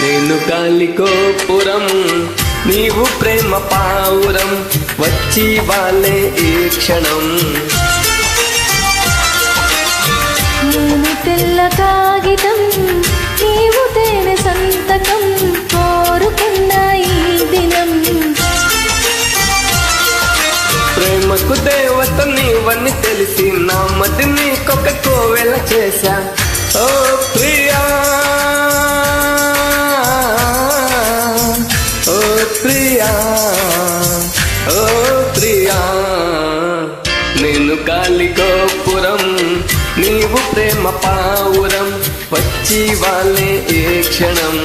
నేను గాలి గోపురం నీవు ప్రేమ పావురం వచ్చి వాలే ఈ క్షణం. నేను తెల్ల కాగితం నీవు తేనె సంతకం కోరుకున్న ఈ దినం. ప్రేమకు దేవత నీవని తెలిసి నా మది నీకొక కోవెల చేశా. ఓ ప్రియా ఓ ప్రియా ఓ ప్రియా, నేను గాలి గోపురం నీవు ప్రేమ పావురం వచ్చి వాలే ఏ క్షణం.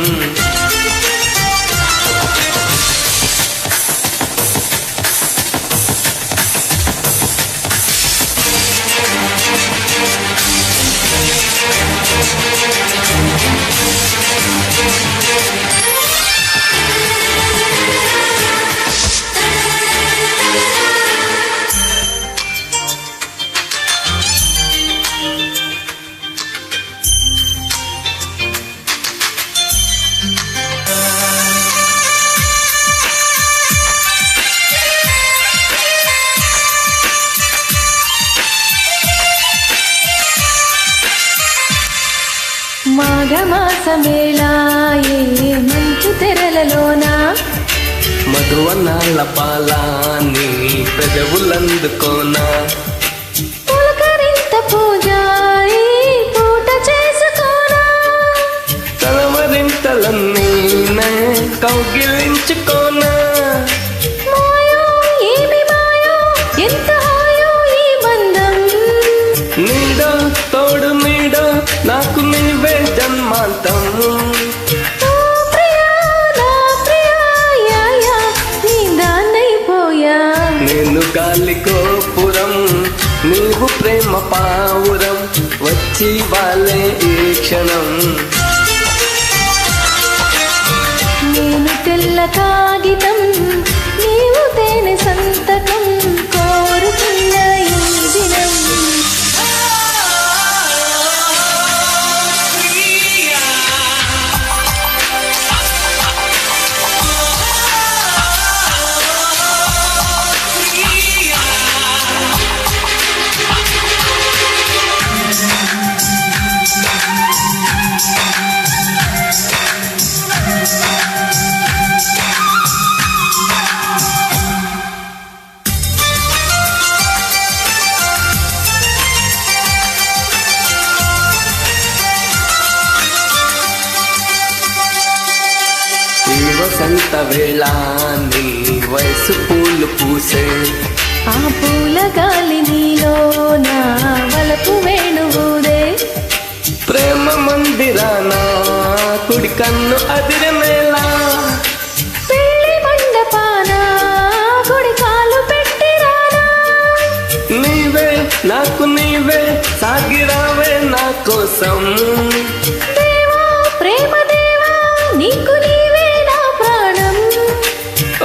మాఘమాసమేళాయే మంచు తెరలలోన మధువనాల పాలాని పెదవులందుకోనా. పులకరింత పూజారి పూట చేసుకోనా. కలవరింతలన్నీ కౌగిలించుకోనా. మాయో ఏమి మాయో ఎంత హాయో ఈ బంధం. నీడో తోడు నీడో నాకు నీవే జన్మాంతం. ఓ ప్రియా నా ప్రియా యా యా నీ దాన్నైపోయా. నేను గాలి గోపురం నీవు ప్రేమ పావురం వచ్చి వాలే ఈ క్షణం. నేను తెల్ల కాగితం నీవు తేనె సంతకం కోరుకున్న ఈ దినం. వసంత వేళ నీ వయసు పూలు పూసే. ఆ పూల గాలి నీలో నా వలపు వేణువుదే. ప్రేమ మందిరాన కుడి కన్ను అదిరమేలా. పెళ్లి మండపాన గుడి కాలు పెట్టిరానా. నీవే నాకు నీవే సాగిరావే నా కోసం. దేవా ప్రేమ దేవా నీకు నీవే నా ప్రాణం.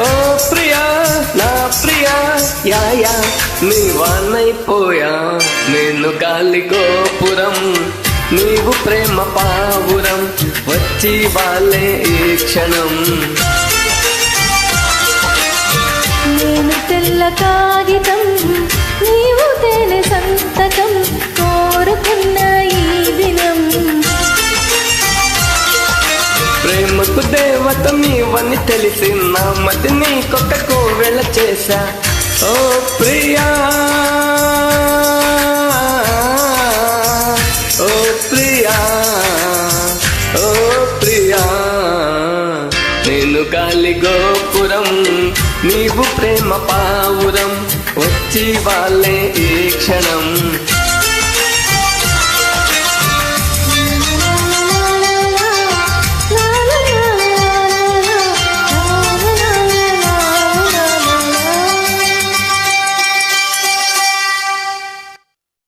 ఓ ప్రియా నా ప్రియా యా యా నీ వానైపోయా. నేను గాలి గోపురం నీవు ప్రేమ పావురం వచ్చి వాలే ఈ క్షణం. నేను తెల్ల కాగితం నీవు తేనె సంతకం కోరుకున్న ఈ దినం. ప్రేమకు దేవత నీవని తెలిసి నా మది నీకొక కోవెల చేశా. ఓ ప్రియా ఓ ప్రియా ఓ ప్రియా, నేను గాలి గోపురం నీవు ప్రేమ పావురం వచ్చి వాలే ఈ క్షణం.